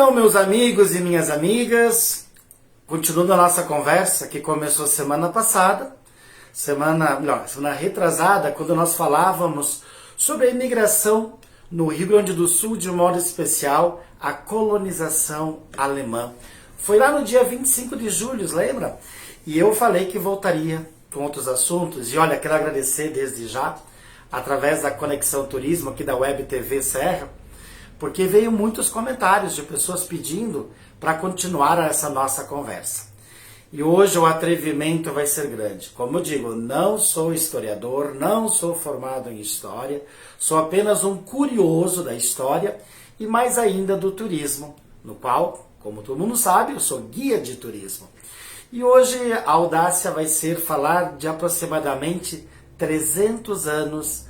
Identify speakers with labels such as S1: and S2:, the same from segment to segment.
S1: Então, meus amigos e minhas amigas, continuando a nossa conversa que começou semana passada, semana retrasada, quando nós falávamos sobre a imigração no Rio Grande do Sul, de um modo especial, a colonização alemã. Foi lá no dia 25 de julho, lembra? E eu falei que voltaria com outros assuntos. E olha, quero agradecer desde já, através da Conexão Turismo aqui da Web TV Serra, porque veio muitos comentários de pessoas pedindo para continuar essa nossa conversa. E hoje o atrevimento vai ser grande. Como eu digo, não sou historiador, não sou formado em história, sou apenas um curioso da história e mais ainda do turismo, no qual, como todo mundo sabe, eu sou guia de turismo. E hoje a audácia vai ser falar de aproximadamente 300 anos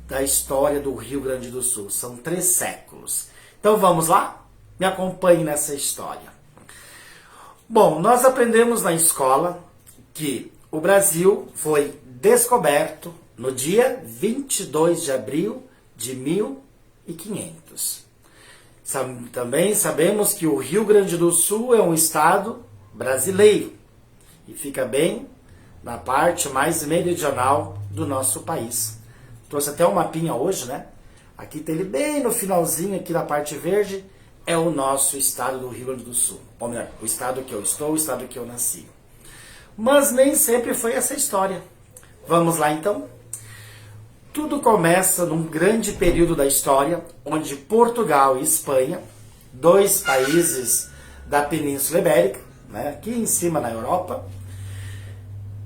S1: da história do Rio Grande do Sul. São 3 séculos. Então vamos lá? Me acompanhe nessa história. Bom, nós aprendemos na escola que o Brasil foi descoberto no dia 22 de abril de 1500. Também sabemos que o Rio Grande do Sul é um estado brasileiro e fica bem na parte mais meridional do nosso país. Trouxe até um mapinha hoje, né? Aqui tem ele bem no finalzinho, aqui na parte verde, é o nosso estado do Rio Grande do Sul. Ou melhor, o estado que eu estou, o estado que eu nasci. Mas nem sempre foi essa história. Vamos lá então? Tudo começa num grande período da história, onde Portugal e Espanha, 2 países da Península Ibérica, né, aqui em cima na Europa,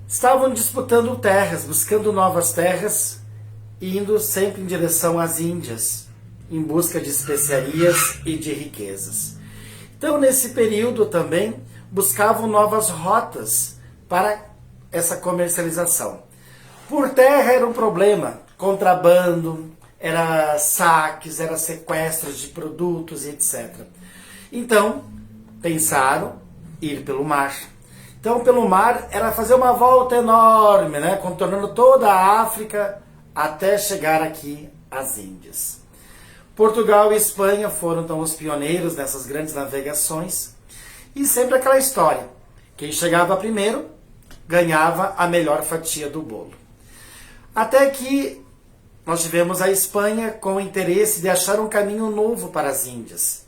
S1: estavam disputando terras, buscando novas terras, indo sempre em direção às Índias, em busca de especiarias e de riquezas. Então, nesse período também, buscavam novas rotas para essa comercialização. Por terra era um problema, contrabando, era saques, era sequestros de produtos, etc. Então, pensaram ir pelo mar. Então, pelo mar era fazer uma volta enorme, né, contornando toda a África, até chegar aqui às Índias. Portugal e Espanha foram então os pioneiros nessas grandes navegações e sempre aquela história, quem chegava primeiro ganhava a melhor fatia do bolo. Até que nós tivemos a Espanha com o interesse de achar um caminho novo para as Índias,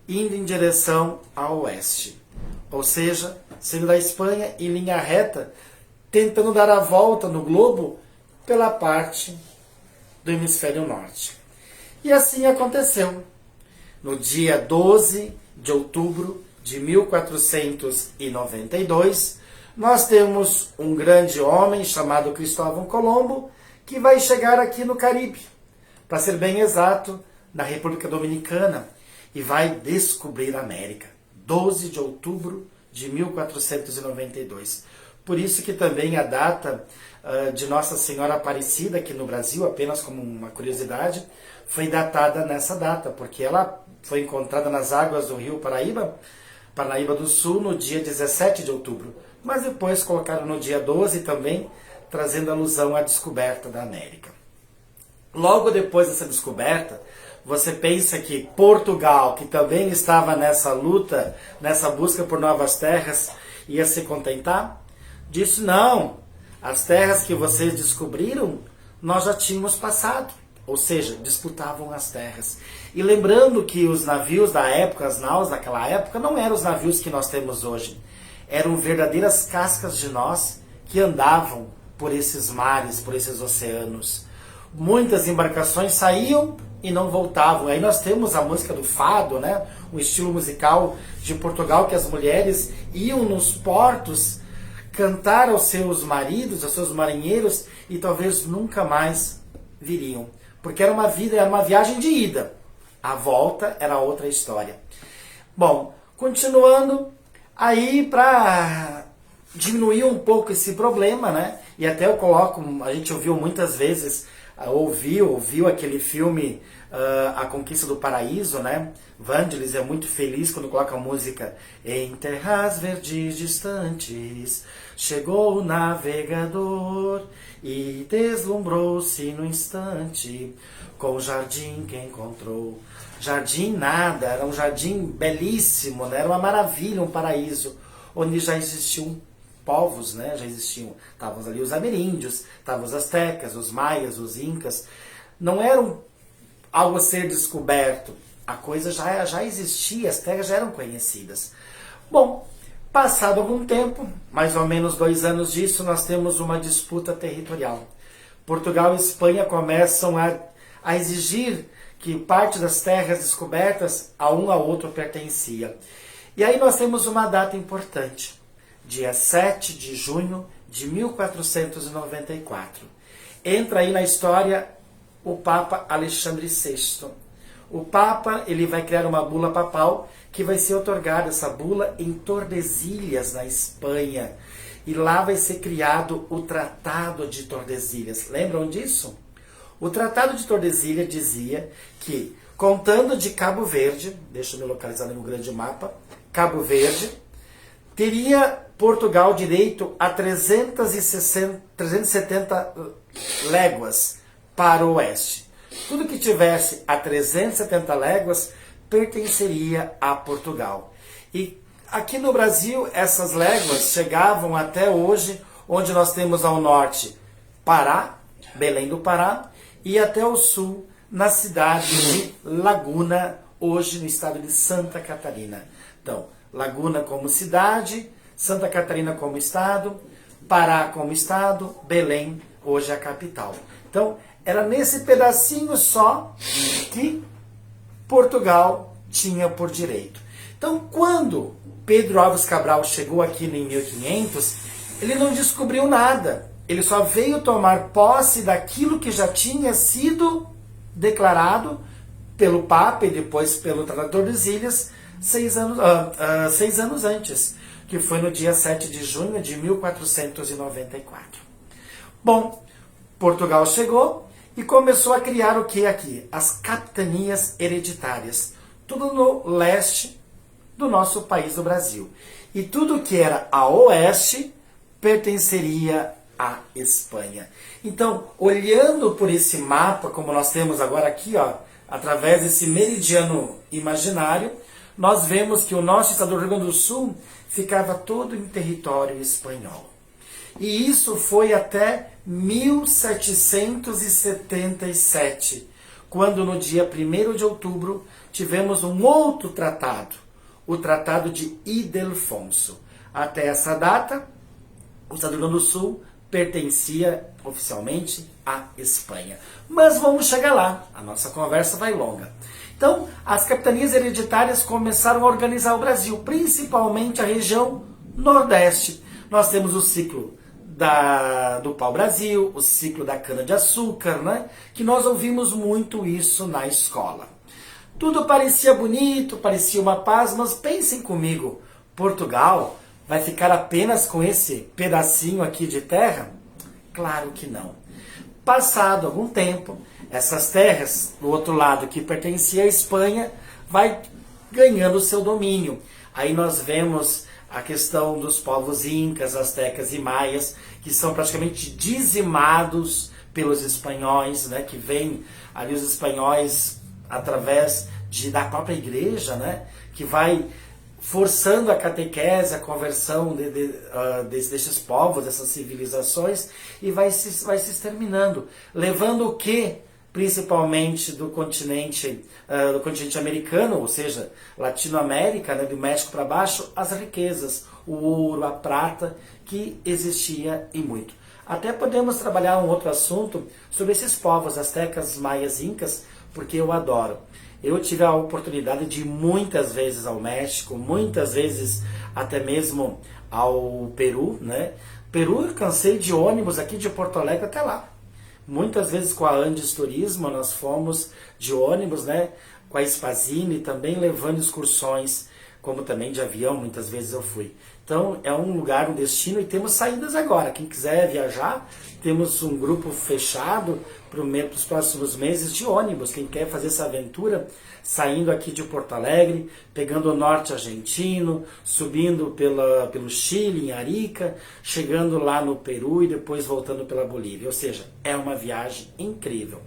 S1: indo em direção ao oeste, ou seja, sendo da Espanha em linha reta, tentando dar a volta no globo pela parte do hemisfério norte. E assim aconteceu. No dia 12 de outubro de 1492, nós temos um grande homem chamado Cristóvão Colombo, que vai chegar aqui no Caribe, para ser bem exato, na República Dominicana, e vai descobrir a América. 12 de outubro de 1492. Por isso que também a data de Nossa Senhora Aparecida aqui no Brasil, apenas como uma curiosidade, foi datada nessa data, porque ela foi encontrada nas águas do rio Parnaíba do Sul, no dia 17 de outubro. Mas depois colocaram no dia 12 também, trazendo alusão à descoberta da América. Logo depois dessa descoberta, você pensa que Portugal, que também estava nessa luta, nessa busca por novas terras, ia se contentar? Disse, não, as terras que vocês descobriram, nós já tínhamos passado. Ou seja, disputavam as terras. E lembrando que os navios da época, as naus daquela época, não eram os navios que nós temos hoje. Eram verdadeiras cascas de nós que andavam por esses mares, por esses oceanos. Muitas embarcações saíam e não voltavam. Aí nós temos a música do fado, né? Um estilo musical de Portugal, que as mulheres iam nos portos cantar aos seus maridos, aos seus marinheiros, e talvez nunca mais viriam. Porque era uma viagem de ida. A volta era outra história. Bom, continuando, aí para diminuir um pouco esse problema, né? E até eu coloco, a gente ouviu muitas vezes ouviu aquele filme A Conquista do Paraíso, né? Vangelis é muito feliz quando coloca a música Em terras verdes distantes chegou o navegador e deslumbrou-se no instante com o jardim que encontrou. Jardim nada, era um jardim belíssimo, né? Era uma maravilha, um paraíso, onde já existiam povos, né? Já existiam, estavam ali os ameríndios, estavam os astecas, os maias, os incas. Não eram algo a ser descoberto, a coisa já existia, as terras já eram conhecidas. Bom, passado algum tempo, mais ou menos 2 anos disso, nós temos uma disputa territorial. Portugal e Espanha começam a exigir que parte das terras descobertas a um ao outro pertencia. E aí nós temos uma data importante, dia 7 de junho de 1494. Entra aí na história o Papa Alexandre VI. O Papa ele vai criar uma bula papal que vai ser otorgada, essa bula, em Tordesilhas, na Espanha. E lá vai ser criado o Tratado de Tordesilhas. Lembram disso? O Tratado de Tordesilhas dizia que, contando de Cabo Verde, deixa eu me localizar no grande mapa, Cabo Verde, teria Portugal direito a 370 léguas para o oeste. Tudo que tivesse a 370 léguas pertenceria a Portugal. E aqui no Brasil, essas léguas chegavam até hoje, onde nós temos ao norte Pará, Belém do Pará, e até o sul, na cidade de Laguna, hoje no estado de Santa Catarina. Então, Laguna como cidade, Santa Catarina como estado, Pará como estado, Belém, hoje é a capital. Então, era nesse pedacinho só que Portugal tinha por direito. Então, quando Pedro Álvares Cabral chegou aqui em 1500, ele não descobriu nada. Ele só veio tomar posse daquilo que já tinha sido declarado pelo Papa e depois pelo Tratado de Tordesilhas 6 anos antes, que foi no dia 7 de junho de 1494. Bom, Portugal chegou e começou a criar o que aqui? As capitanias hereditárias. Tudo no leste do nosso país, do Brasil. E tudo que era a oeste pertenceria à Espanha. Então, olhando por esse mapa, como nós temos agora aqui, ó, através desse meridiano imaginário, nós vemos que o nosso estado do Rio Grande do Sul ficava todo em território espanhol. E isso foi até 1777, quando no dia 1º de outubro tivemos um outro tratado, o Tratado de Ildefonso. Até essa data, o estado do Rio Grande do Sul pertencia oficialmente à Espanha. Mas vamos chegar lá, a nossa conversa vai longa. Então, as capitanias hereditárias começaram a organizar o Brasil, principalmente a região nordeste. Nós temos o ciclo do pau-brasil, o ciclo da cana-de-açúcar, né? Que nós ouvimos muito isso na escola. Tudo parecia bonito, parecia uma paz, mas pensem comigo, Portugal vai ficar apenas com esse pedacinho aqui de terra? Claro que não. Passado algum tempo, essas terras, do outro lado, que pertencia à Espanha, vai ganhando seu domínio. Aí nós vemos a questão dos povos incas, astecas e maias, que são praticamente dizimados pelos espanhóis, né, que vêm ali os espanhóis através da própria igreja, né, que vai forçando a catequese, a conversão desses povos, dessas civilizações, e vai se exterminando, levando o que? Principalmente do continente americano, ou seja, Latinoamérica, né, do México para baixo, as riquezas, o ouro, a prata, que existia e muito. Até podemos trabalhar um outro assunto sobre esses povos, astecas, maias, incas, porque eu adoro. Eu tive a oportunidade de ir muitas vezes ao México, muitas vezes até mesmo ao Peru, né? Peru eu cansei de ônibus aqui de Porto Alegre até lá. Muitas vezes com a Andes Turismo nós fomos de ônibus, né? Com a Spazini também levando excursões como também de avião, muitas vezes eu fui. Então é um lugar, um destino, e temos saídas agora. Quem quiser viajar, temos um grupo fechado para os próximos meses de ônibus. Quem quer fazer essa aventura, saindo aqui de Porto Alegre, pegando o norte argentino, subindo pelo Chile, em Arica, chegando lá no Peru e depois voltando pela Bolívia. Ou seja, é uma viagem incrível.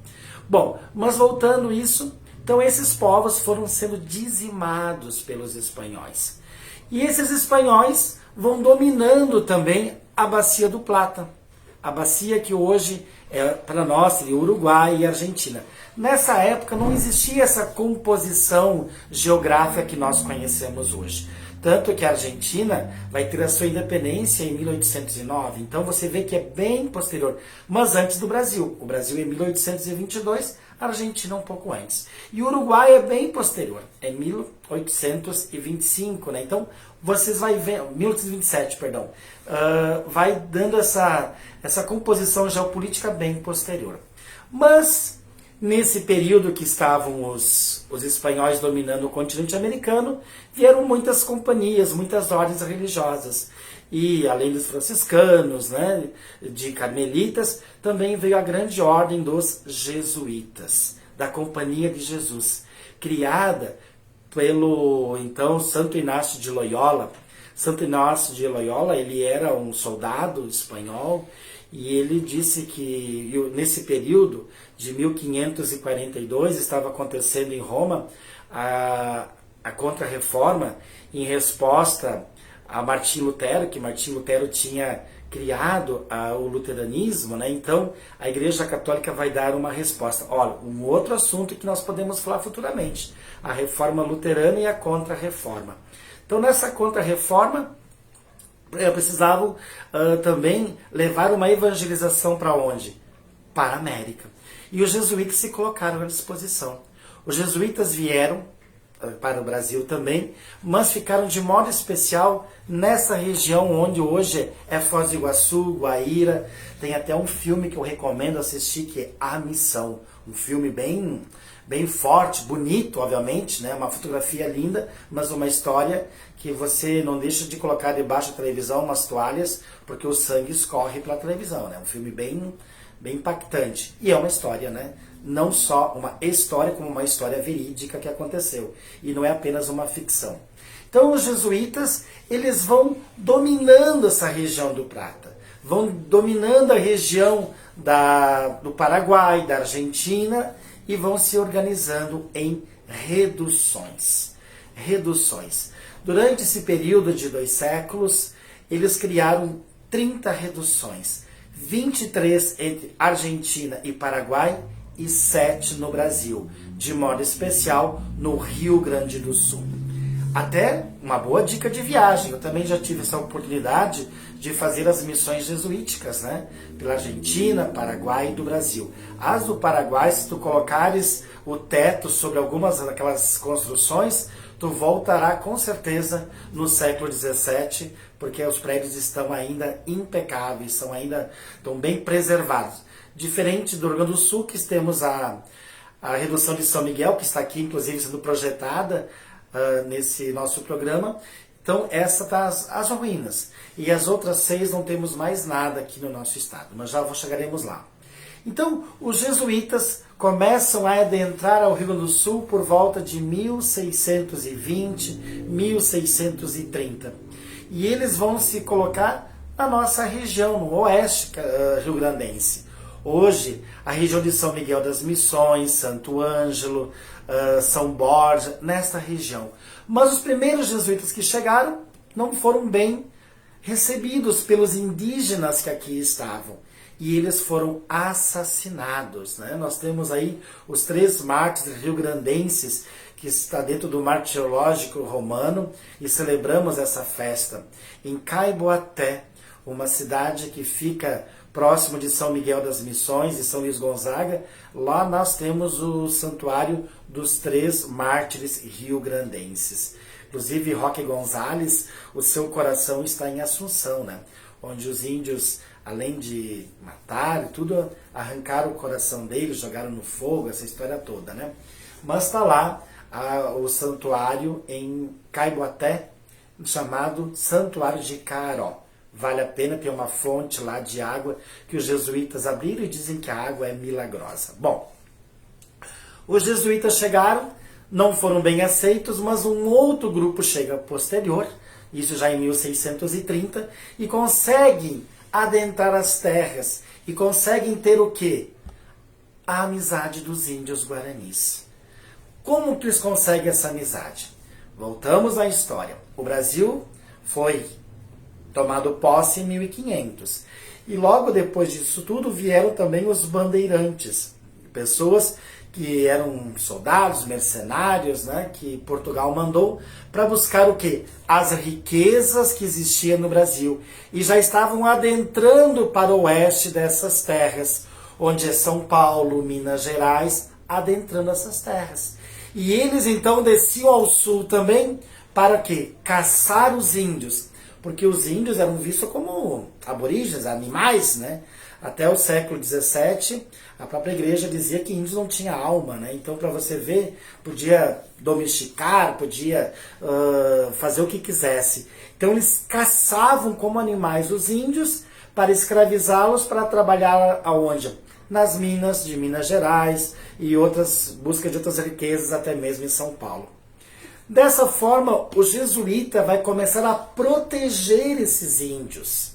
S1: Bom, mas voltando isso, então esses povos foram sendo dizimados pelos espanhóis. E esses espanhóis vão dominando também a Bacia do Plata. A bacia que hoje é para nós seria Uruguai e Argentina. Nessa época não existia essa composição geográfica que nós conhecemos hoje. Tanto que a Argentina vai ter a sua independência em 1809. Então você vê que é bem posterior. Mas antes do Brasil. O Brasil em 1822, a Argentina um pouco antes. E o Uruguai é bem posterior. É 1825, né? Então vocês vai ver, 1827, perdão. Vai dando essa composição geopolítica bem posterior. Mas nesse período que estavam os espanhóis dominando o continente americano, vieram muitas companhias, muitas ordens religiosas. E além dos franciscanos, né, de carmelitas, também veio a grande ordem dos jesuítas, da Companhia de Jesus, criada pelo então Santo Inácio de Loyola. Santo Inácio de Loyola, ele era um soldado espanhol, e ele disse que nesse período de 1542 estava acontecendo em Roma a Contra-Reforma em resposta a Martim Lutero, que Martim Lutero tinha criado o luteranismo, né? Então a Igreja Católica vai dar uma resposta. Olha, um outro assunto que nós podemos falar futuramente, a Reforma Luterana e a Contra-Reforma. Então nessa Contra-Reforma precisavam também levar uma evangelização para onde? Para a América. E os jesuítas se colocaram à disposição. Os jesuítas vieram para o Brasil também, mas ficaram de modo especial nessa região onde hoje é Foz do Iguaçu, Guaíra. Tem até um filme que eu recomendo assistir, que é A Missão. Um filme bem forte, bonito, obviamente, né? Uma fotografia linda, mas uma história que você não deixa de colocar debaixo da televisão umas toalhas, porque o sangue escorre pela televisão, né? Um filme bem impactante. E é uma história, né? Não só uma história, como uma história verídica que aconteceu. E não é apenas uma ficção. Então os jesuítas, eles vão dominando essa região do Prata. Vão dominando a região do Paraguai, da Argentina, e vão se organizando em reduções. Durante esse período de 2 séculos, eles criaram 30 reduções. 23 entre Argentina e Paraguai e 7 no Brasil, de modo especial no Rio Grande do Sul. Até uma boa dica de viagem, eu também já tive essa oportunidade de fazer as missões jesuíticas, né? Pela Argentina, Paraguai e do Brasil. As do Paraguai, se tu colocares o teto sobre algumas daquelas construções, tu voltará com certeza no século XVII, porque os prédios estão ainda impecáveis, estão bem preservados. Diferente do Rio Grande do Sul, que temos a redução de São Miguel, que está aqui inclusive sendo projetada nesse nosso programa. Então essa está as ruínas. E as outras 6 não temos mais nada aqui no nosso estado, mas já chegaremos lá. Então os jesuítas começam a adentrar ao Rio Grande do Sul por volta de 1620, 1630. E eles vão se colocar na nossa região, no oeste rio-grandense. Hoje, a região de São Miguel das Missões, Santo Ângelo, São Borja, nesta região. Mas os primeiros jesuítas que chegaram não foram bem recebidos pelos indígenas que aqui estavam. E eles foram assassinados, né? Nós temos aí os 3 mártires rio-grandenses, que está dentro do martirológico romano, e celebramos essa festa em Caiboaté, uma cidade que fica próximo de São Miguel das Missões e São Luís Gonzaga. Lá nós temos o santuário dos 3 mártires rio-grandenses. Inclusive Roque Gonzalez, o seu coração está em Assunção, né? Onde os índios, além de matar e tudo, arrancaram o coração dele, jogaram no fogo, essa história toda, né? Mas está lá o santuário em Caiboaté, chamado Santuário de Caaró. Vale a pena, ter uma fonte lá de água que os jesuítas abriram e dizem que a água é milagrosa. Bom, os jesuítas chegaram, não foram bem aceitos, mas um outro grupo chega posterior, isso já em 1630, e conseguem adentrar as terras e conseguem ter o quê? A amizade dos índios guaranis. Como que eles conseguem essa amizade? Voltamos à história. O Brasil foi tomado posse em 1500. E logo depois disso tudo vieram também os bandeirantes, pessoas que eram soldados, mercenários, né, que Portugal mandou para buscar o quê? As riquezas que existiam no Brasil. E já estavam adentrando para o oeste dessas terras, onde é São Paulo, Minas Gerais, adentrando essas terras. E eles então desciam ao sul também para quê? Caçar os índios. Porque os índios eram vistos como aborígenes, animais, né? Até o século XVII, a própria igreja dizia que índios não tinham alma, né? Então, para você ver, podia domesticar, podia fazer o que quisesse. Então, eles caçavam como animais os índios para escravizá-los para trabalhar aonde? Nas minas de Minas Gerais e busca de outras riquezas, até mesmo em São Paulo. Dessa forma, o jesuíta vai começar a proteger esses índios.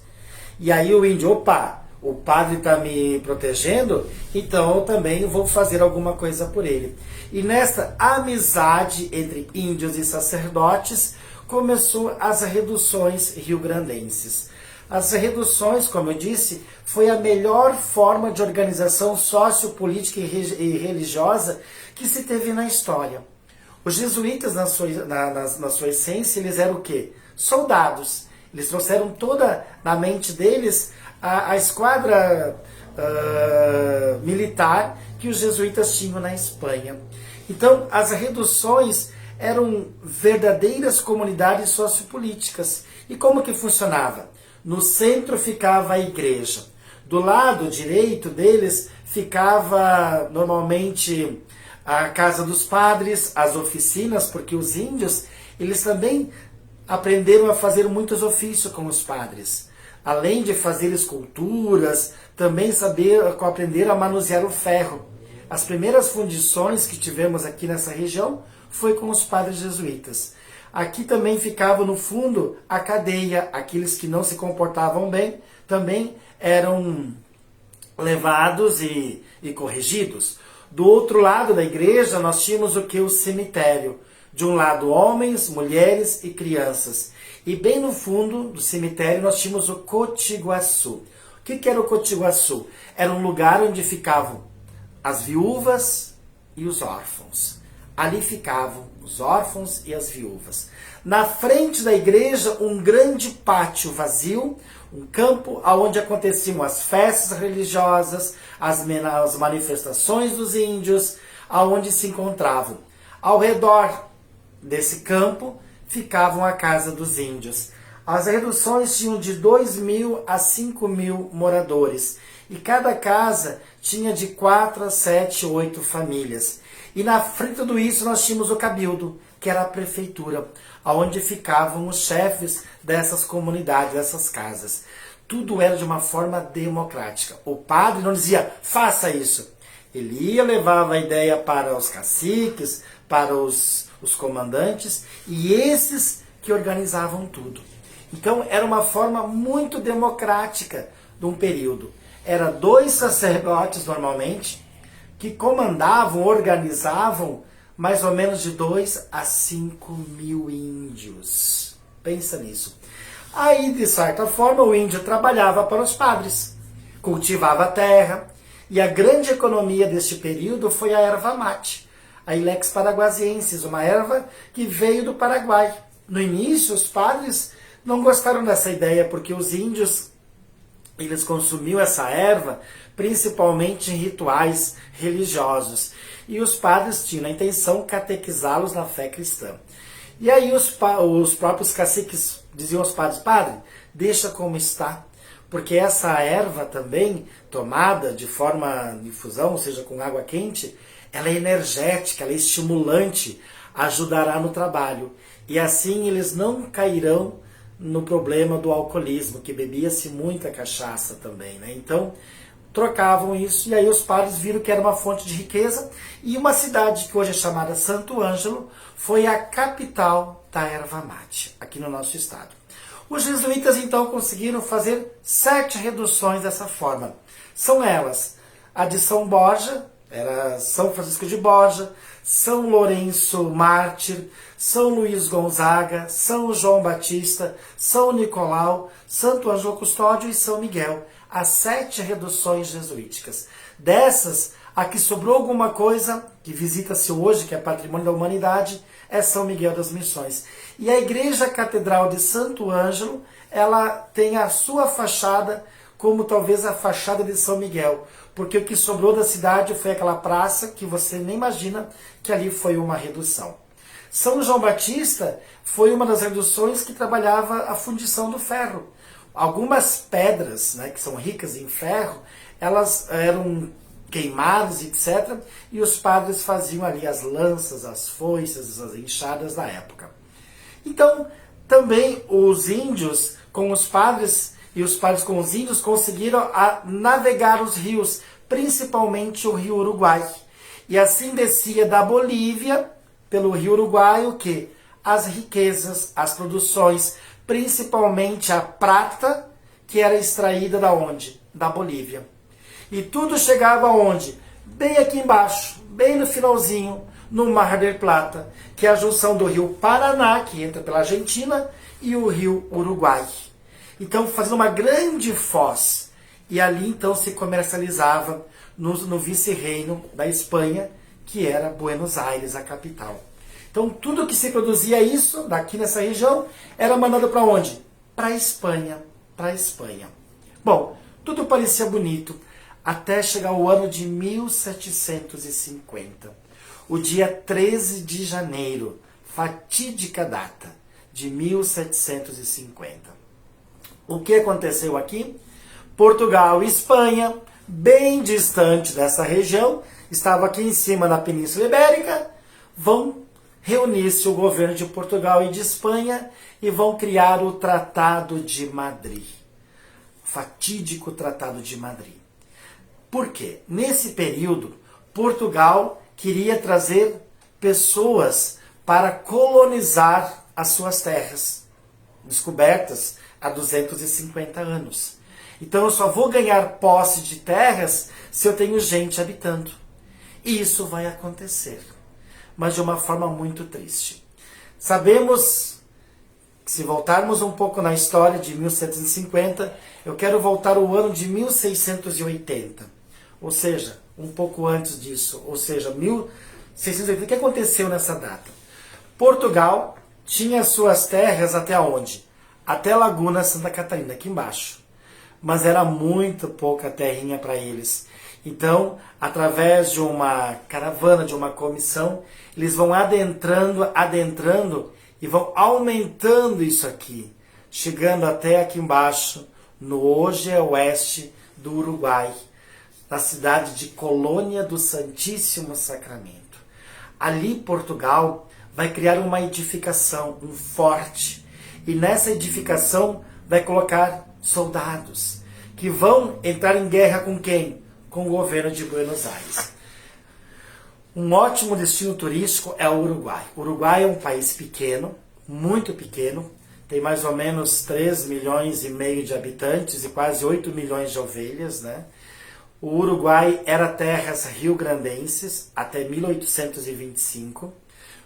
S1: E aí o índio, opa, o padre está me protegendo, então eu também vou fazer alguma coisa por ele. E nessa amizade entre índios e sacerdotes, começou as reduções riograndenses. As reduções, como eu disse, foi a melhor forma de organização sociopolítica e religiosa que se teve na história. Os jesuítas, na sua essência, eles eram o quê? Soldados. Eles trouxeram toda na mente deles a esquadra militar que os jesuítas tinham na Espanha. Então, as reduções eram verdadeiras comunidades sociopolíticas. E como que funcionava? No centro ficava a igreja. Do lado direito deles ficava normalmente a casa dos padres, as oficinas, porque os índios, eles também aprenderam a fazer muitos ofícios com os padres. Além de fazer esculturas, também aprenderam a manusear o ferro. As primeiras fundições que tivemos aqui nessa região foi com os padres jesuítas. Aqui também ficava no fundo a cadeia, aqueles que não se comportavam bem também eram levados e corrigidos. Do outro lado da igreja nós tínhamos o que? O cemitério. De um lado homens, mulheres e crianças. E bem no fundo do cemitério nós tínhamos o Cotiguaçu. O que era o Cotiguaçu? Era um lugar onde ficavam as viúvas e os órfãos. Ali ficavam os órfãos e as viúvas. Na frente da igreja, um grande pátio vazio, um campo onde aconteciam as festas religiosas, as manifestações dos índios, aonde se encontravam. Ao redor desse campo, ficavam a casa dos índios. As reduções tinham de 2.000 a 5.000 moradores, e cada casa tinha de 4 a 7, 8 famílias. E na frente de tudo isso nós tínhamos o cabildo, que era a prefeitura, onde ficavam os chefes dessas comunidades, dessas casas. Tudo era de uma forma democrática. O padre não dizia, faça isso. Ele ia, levava a ideia para os caciques, para os comandantes, e esses que organizavam tudo. Então era uma forma muito democrática de um período. Era 2 sacerdotes normalmente, que comandavam, organizavam mais ou menos de 2 a 5.000 índios. Pensa nisso. Aí, de certa forma, o índio trabalhava para os padres, cultivava a terra, e a grande economia deste período foi a erva mate, a Ilex paraguasiensis, uma erva que veio do Paraguai. No início, os padres não gostaram dessa ideia, porque os índios, eles consumiam essa erva principalmente em rituais religiosos. E os padres tinham a intenção de catequizá-los na fé cristã. E aí os próprios caciques diziam aos padres, padre, deixa como está, porque essa erva também, tomada de forma de infusão, ou seja, com água quente, ela é energética, ela é estimulante. ajudará no trabalho. E assim eles não cairão no problema do alcoolismo, que bebia-se muita cachaça também, né? Então, trocavam isso, e aí os padres viram que era uma fonte de riqueza, e uma cidade que hoje é chamada Santo Ângelo foi a capital da erva mate, aqui no nosso estado. Os jesuítas então conseguiram fazer 7 reduções dessa forma. São elas: a de São Borja, era São Francisco de Borja, São Lourenço Mártir, São Luís Gonzaga, São João Batista, São Nicolau, Santo Ângelo Custódio e São Miguel. As 7 reduções jesuíticas. Dessas, a que sobrou alguma coisa, que visita-se hoje, que é patrimônio da humanidade, é São Miguel das Missões. E a Igreja Catedral de Santo Ângelo, ela tem a sua fachada como talvez a fachada de São Miguel, porque o que sobrou da cidade foi aquela praça que você nem imagina que ali foi uma redução. São João Batista foi uma das reduções que trabalhava a fundição do ferro. Algumas pedras, né, que são ricas em ferro, elas eram queimadas, etc. E os padres faziam ali as lanças, as foices, as enxadas da época. Então, também os índios com os padres e os padres com os índios conseguiram navegar os rios, principalmente o rio Uruguai. E assim descia da Bolívia, pelo rio Uruguai, o quê? As riquezas, as produções, principalmente a prata, que era extraída da onde? Da Bolívia. E tudo chegava aonde? Bem aqui embaixo, bem no finalzinho, no Mar del Plata, que é a junção do rio Paraná, que entra pela Argentina, e o rio Uruguai. Então, fazendo uma grande foz. E ali, então, se comercializava no vice-reino da Espanha, que era Buenos Aires, a capital. Então, tudo que se produzia isso, daqui nessa região, era mandado para onde? Para a Espanha. Para a Espanha. Bom, tudo parecia bonito, até chegar o ano de 1750. O dia 13 de janeiro, fatídica data, de 1750. O que aconteceu aqui? Portugal e Espanha, bem distante dessa região, estava aqui em cima na Península Ibérica, vão reunir-se o governo de Portugal e de Espanha e vão criar o Tratado de Madrid. O fatídico Tratado de Madrid. Por quê? Nesse período, Portugal queria trazer pessoas para colonizar as suas terras, descobertas há 250 anos. Então eu só vou ganhar posse de terras se eu tenho gente habitando. E isso vai acontecer, mas de uma forma muito triste. Sabemos que, se voltarmos um pouco na história de 1750, eu quero voltar ao ano de 1680, ou seja, um pouco antes disso, ou seja, 1680. O que aconteceu nessa data? Portugal tinha suas terras até onde? Até Laguna Santa Catarina, aqui embaixo. Mas era muito pouca terrinha para eles. Então, através de uma caravana, de uma comissão, eles vão adentrando e vão aumentando isso aqui, chegando até aqui embaixo, no hoje é oeste do Uruguai, na cidade de Colônia do Santíssimo Sacramento. Ali, Portugal vai criar uma edificação, um forte, e nessa edificação vai colocar soldados, que vão entrar em guerra com quem? Com o governo de Buenos Aires. Um ótimo destino turístico é o Uruguai. O Uruguai é um país pequeno, muito pequeno, tem mais ou menos 3 milhões e meio de habitantes e quase 8 milhões de ovelhas, né? O Uruguai era terras rio-grandenses até 1825.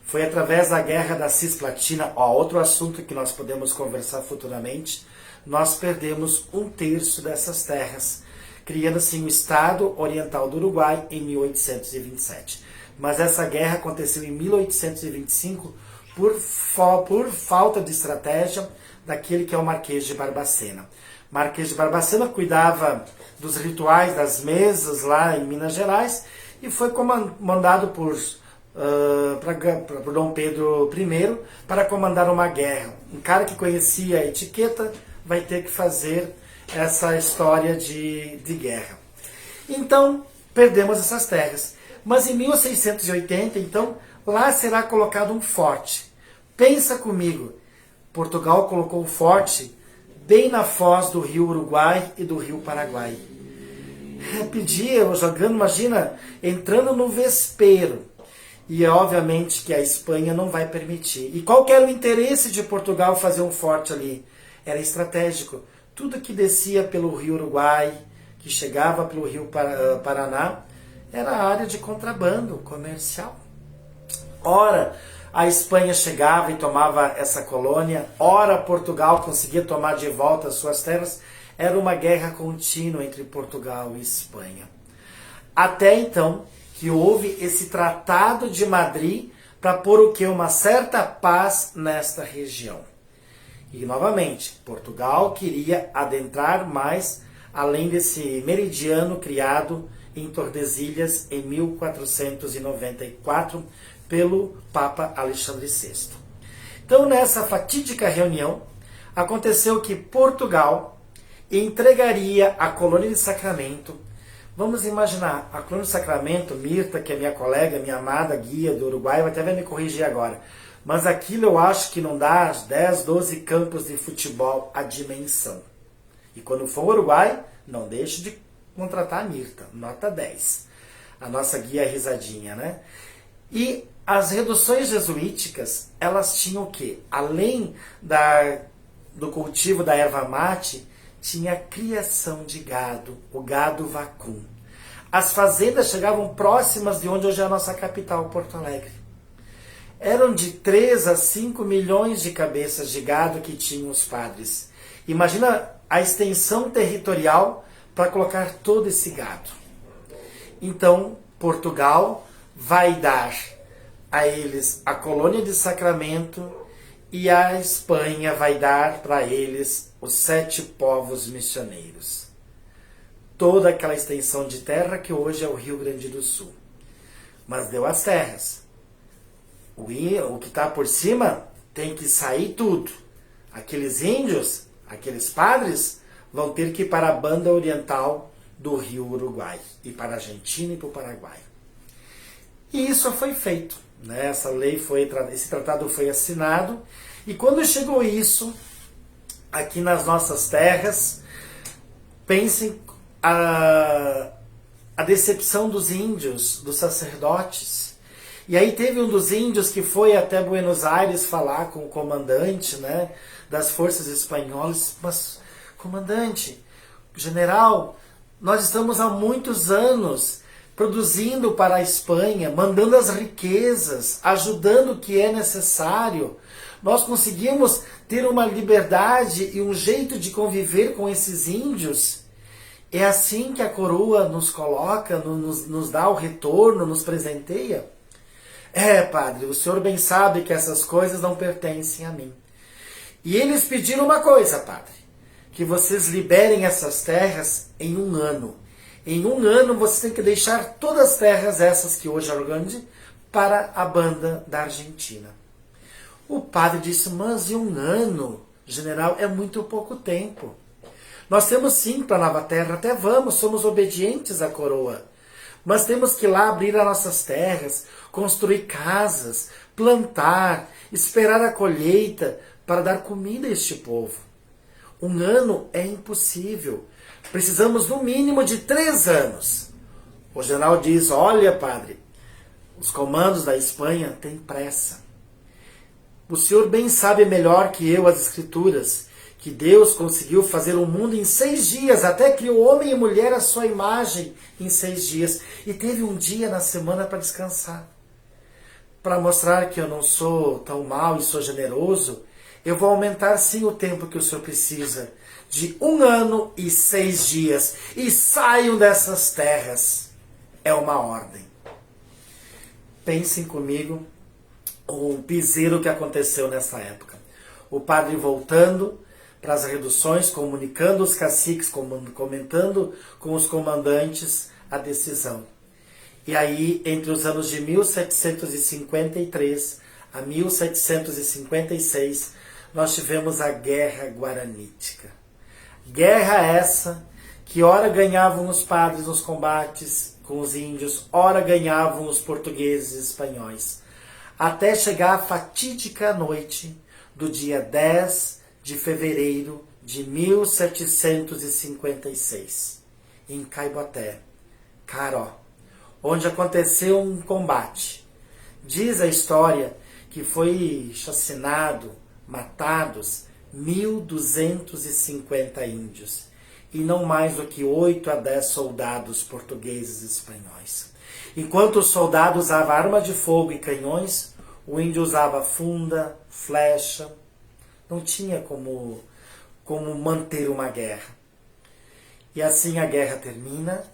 S1: Foi através da Guerra da Cisplatina, outro assunto que nós podemos conversar futuramente, nós perdemos 1/3 dessas terras, criando assim o Estado Oriental do Uruguai em 1827. Mas essa guerra aconteceu em 1825 por falta de estratégia daquele que é o Marquês de Barbacena. Marquês de Barbacena cuidava dos rituais das mesas lá em Minas Gerais e foi mandado por Dom Pedro I para comandar uma guerra. Um cara que conhecia a etiqueta vai ter que fazer essa história de guerra. Então, perdemos essas terras. Mas em 1680, então, lá será colocado um forte. Pensa comigo, Portugal colocou um forte bem na foz do rio Uruguai e do rio Paraguai. Pedia, jogando, imagina, entrando no vespeiro. E é obviamente que a Espanha não vai permitir. E qual que era o interesse de Portugal fazer um forte ali? Era estratégico. Tudo que descia pelo rio Uruguai, que chegava pelo rio Paraná, era área de contrabando comercial. Ora, a Espanha chegava e tomava essa colônia, ora Portugal conseguia tomar de volta as suas terras. Era uma guerra contínua entre Portugal e Espanha. Até então que houve esse Tratado de Madrid para pôr o que? Uma certa paz nesta região. E novamente, Portugal queria adentrar mais além desse meridiano criado em Tordesilhas em 1494 pelo Papa Alexandre VI. Então, nessa fatídica reunião, aconteceu que Portugal entregaria a colônia de Sacramento. Vamos imaginar, a colônia de Sacramento, Mirta, que é minha colega, minha amada guia do Uruguai, até vai me corrigir agora, mas aquilo eu acho que não dá 10, 12 campos de futebol a dimensão. E quando for o Uruguai, não deixe de contratar a Mirta, nota 10. A nossa guia risadinha, né? E as reduções jesuíticas, elas tinham o quê? Além do cultivo da erva mate, tinha a criação de gado, o gado vacum. As fazendas chegavam próximas de onde hoje é a nossa capital, Porto Alegre. Eram de 3 a 5 milhões de cabeças de gado que tinham os padres. Imagina a extensão territorial para colocar todo esse gado. Então, Portugal vai dar a eles a colônia de Sacramento e a Espanha vai dar para eles os 7 povos missioneiros. Toda aquela extensão de terra que hoje é o Rio Grande do Sul. Mas deu as terras. O que está por cima tem que sair tudo. Aqueles índios, aqueles padres, vão ter que ir para a banda oriental do Rio Uruguai, e para a Argentina e para o Paraguai. E isso foi feito. Né? Esse tratado foi assinado, e quando chegou isso, aqui nas nossas terras, pensem a decepção dos índios, dos sacerdotes. E aí teve um dos índios que foi até Buenos Aires falar com o comandante, né, das forças espanholas. Mas, comandante, general, nós estamos há muitos anos produzindo para a Espanha, mandando as riquezas, ajudando o que é necessário. Nós conseguimos ter uma liberdade e um jeito de conviver com esses índios. É assim que a coroa nos coloca, nos dá o retorno, nos presenteia? Padre, o senhor bem sabe que essas coisas não pertencem a mim. E eles pediram uma coisa, padre, que vocês liberem essas terras em 1 ano. Em 1 ano você tem que deixar todas as terras, essas que hoje é grande, para a banda da Argentina. O padre disse, mas em 1 ano, general, é muito pouco tempo. Nós temos sim para a nova terra, até vamos, somos obedientes à coroa. Mas temos que ir lá abrir as nossas terras, construir casas, plantar, esperar a colheita para dar comida a este povo. 1 ano é impossível. Precisamos no mínimo de 3 anos. O general diz, olha, padre, os comandos da Espanha têm pressa. O senhor bem sabe melhor que eu as escrituras, que Deus conseguiu fazer o mundo em 6 dias, até criou homem e mulher à sua imagem em 6 dias. E teve um dia na semana para descansar. Para mostrar que eu não sou tão mau e sou generoso, eu vou aumentar sim o tempo que o senhor precisa, de 1 ano e 6 dias, e saiam dessas terras. É uma ordem. Pensem comigo o piseiro que aconteceu nessa época. O padre voltando para as reduções, comunicando os caciques, comentando com os comandantes a decisão. E aí, entre os anos de 1753 a 1756, nós tivemos a Guerra Guaranítica. Guerra essa que ora ganhavam os padres nos combates com os índios, ora ganhavam os portugueses e espanhóis, até chegar a fatídica noite do dia 10 de fevereiro de 1756, em Caiboté, Caró, onde aconteceu um combate. Diz a história que foi chacinado, matados 1.250 índios, e não mais do que 8 a 10 soldados portugueses e espanhóis. Enquanto os soldados usavam arma de fogo e canhões, o índio usava funda, flecha. Não tinha como manter uma guerra. E assim a guerra termina,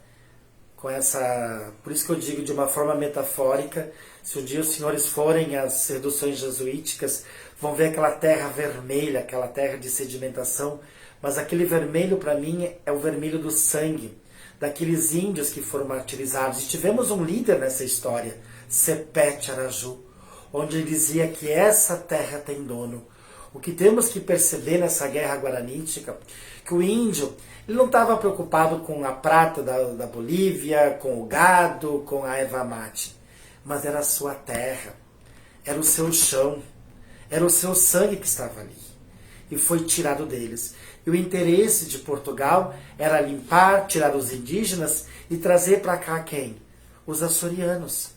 S1: com essa... Por isso que eu digo de uma forma metafórica, se um dia os senhores forem às seduções jesuíticas, vão ver aquela terra vermelha, aquela terra de sedimentação, mas aquele vermelho para mim é o vermelho do sangue, daqueles índios que foram martirizados. E tivemos um líder nessa história, Sepete Araju, onde ele dizia que essa terra tem dono. O que temos que perceber nessa guerra guaranítica, que o índio ele não estava preocupado com a prata da Bolívia, com o gado, com a erva mate, mas era a sua terra, era o seu chão, era o seu sangue que estava ali. E foi tirado deles. E o interesse de Portugal era limpar, tirar os indígenas e trazer para cá quem? Os açorianos.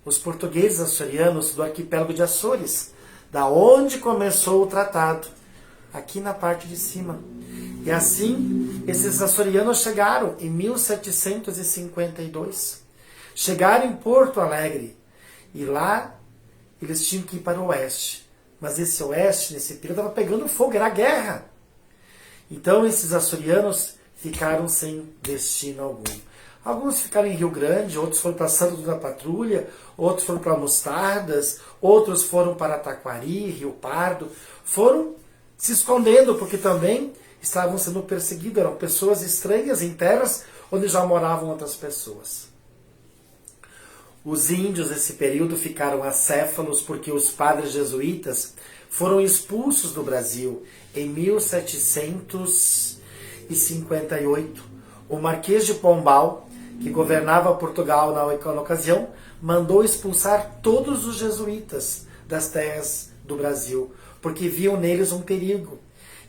S1: Os portugueses açorianos do arquipélago de Açores, da onde começou o tratado, aqui na parte de cima. E assim, esses açorianos chegaram em 1752. Chegaram em Porto Alegre. E lá, eles tinham que ir para o oeste. Mas esse oeste, nesse período, estava pegando fogo, era guerra. Então, esses açorianos ficaram sem destino algum. Alguns ficaram em Rio Grande, outros foram para Santo da Patrulha, outros foram para Mostardas, outros foram para Taquari, Rio Pardo. Foram se escondendo, porque também estavam sendo perseguidos. Eram pessoas estranhas em terras onde já moravam outras pessoas. Os índios, nesse período, ficaram acéfalos porque os padres jesuítas foram expulsos do Brasil em 1758. O Marquês de Pombal, que governava Portugal na ocasião, mandou expulsar todos os jesuítas das terras do Brasil, porque viam neles um perigo.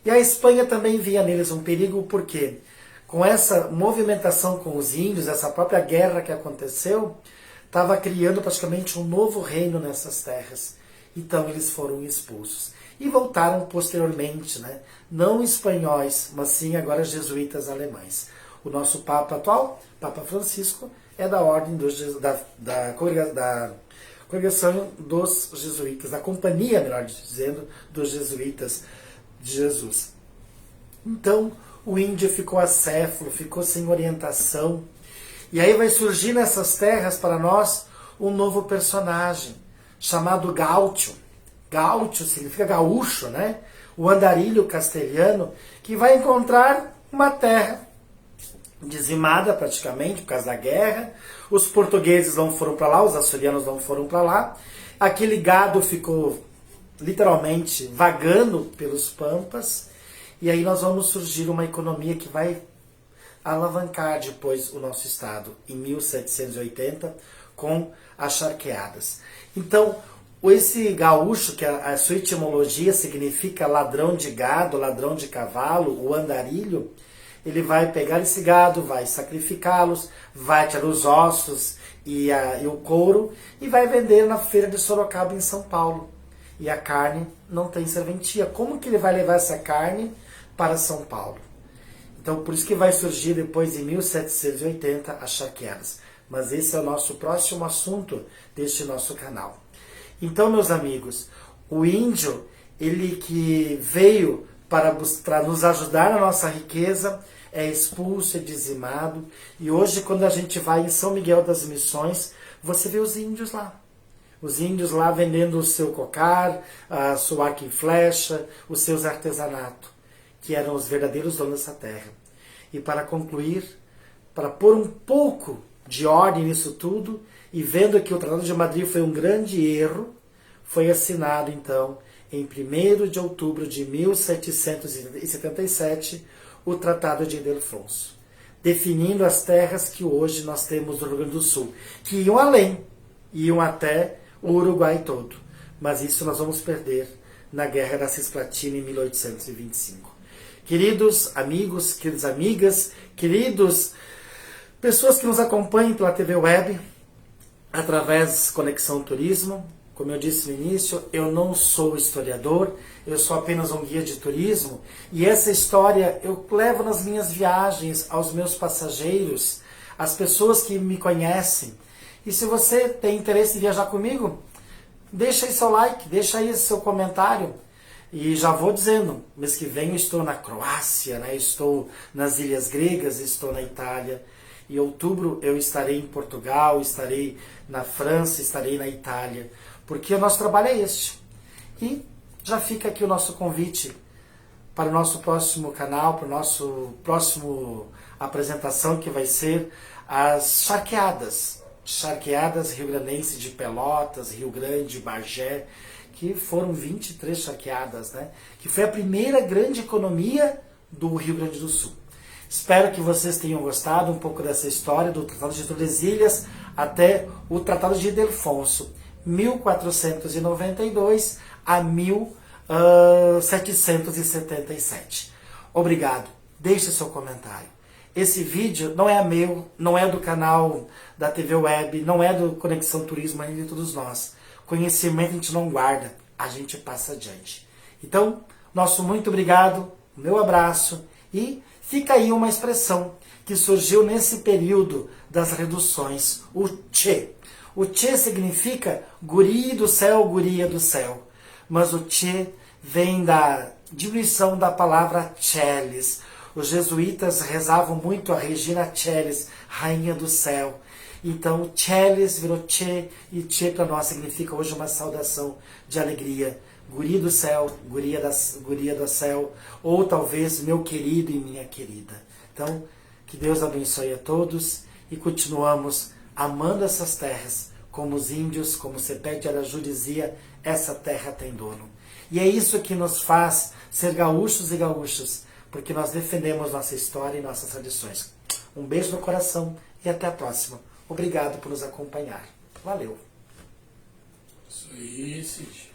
S1: E a Espanha também via neles um perigo, porque com essa movimentação com os índios, essa própria guerra que aconteceu, estava criando praticamente um novo reino nessas terras. Então eles foram expulsos. E voltaram posteriormente, né? Não espanhóis, mas sim agora jesuítas alemães. O nosso Papa atual, Papa Francisco, é da ordem da congregação dos jesuítas, da companhia, melhor dizendo, dos jesuítas de Jesus. Então, o índio ficou acéfalo, ficou sem orientação. E aí vai surgir nessas terras para nós um novo personagem, chamado Gaúcho. Gaúcho significa gaúcho, né? O andarilho castelhano, que vai encontrar uma terra dizimada praticamente por causa da guerra. Os portugueses não foram para lá, os açorianos não foram para lá. Aquele gado ficou literalmente vagando pelos pampas. E aí nós vamos surgir uma economia que vai alavancar depois o nosso estado em 1780 com as charqueadas. Então, esse gaúcho, que a sua etimologia significa ladrão de gado, ladrão de cavalo, o andarilho, ele vai pegar esse gado, vai sacrificá-los, vai tirar os ossos e o couro e vai vender na feira de Sorocaba em São Paulo. E a carne não tem serventia. Como que ele vai levar essa carne para São Paulo? Então, por isso que vai surgir depois, em 1780, as charqueadas. Mas esse é o nosso próximo assunto deste nosso canal. Então, meus amigos, o índio, ele que veio para nos ajudar na nossa riqueza, é expulso, é dizimado. E hoje, quando a gente vai em São Miguel das Missões, você vê os índios lá. Os índios lá vendendo o seu cocar, a sua arco e flecha, os seus artesanatos, que eram os verdadeiros donos dessa terra. E para concluir, para pôr um pouco de ordem nisso tudo, e vendo que o Tratado de Madrid foi um grande erro, foi assinado então, em 1º de outubro de 1777, o Tratado de Ildefonso. definindo as terras que hoje nós temos no Rio Grande do Sul, que iam além, iam até o Uruguai todo. Mas isso nós vamos perder na Guerra da Cisplatina em 1825. Queridos amigos, queridas amigas, queridos pessoas que nos acompanham pela TV Web, através Conexão Turismo, como eu disse no início, eu não sou historiador, eu sou apenas um guia de turismo, e essa história eu levo nas minhas viagens aos meus passageiros, às pessoas que me conhecem. E se você tem interesse em viajar comigo, deixa aí seu like, deixa aí seu comentário. E já vou dizendo, mês que vem eu estou na Croácia, né? Estou nas Ilhas Gregas, estou na Itália. Em outubro eu estarei em Portugal, estarei na França, estarei na Itália, porque o nosso trabalho é este. E já fica aqui o nosso convite para o nosso próximo canal, para o nosso próximo apresentação, que vai ser as charqueadas. Charqueadas rio-grandense de Pelotas, Rio Grande, Bagé, que foram 23 charqueadas, né? Que foi a primeira grande economia do Rio Grande do Sul. Espero que vocês tenham gostado um pouco dessa história do Tratado de Tordesilhas até o Tratado de Ildefonso, 1492 a 1777. Obrigado. Deixe seu comentário. Esse vídeo não é meu, não é do canal da TV Web, não é do Conexão Turismo, ainda de todos nós. Conhecimento a gente não guarda, a gente passa adiante. Então, nosso muito obrigado, meu abraço, e fica aí uma expressão que surgiu nesse período das reduções, o tchê. O tchê significa guri do céu, guria do céu. Mas o tchê vem da diminuição da palavra tcheles. Os jesuítas rezavam muito a Regina Tcheles, rainha do céu. Então, tcheles virou tchê, e tchê para nós significa hoje uma saudação de alegria. Guri do céu, guria do céu, ou talvez meu querido e minha querida. Então, que Deus abençoe a todos e continuamos amando essas terras, como os índios, como Sepete Araju dizia, essa terra tem dono. E é isso que nos faz ser gaúchos e gaúchas, porque nós defendemos nossa história e nossas tradições. Um beijo no coração e até a próxima. Obrigado por nos acompanhar. Valeu.
S2: Isso aí, Cid.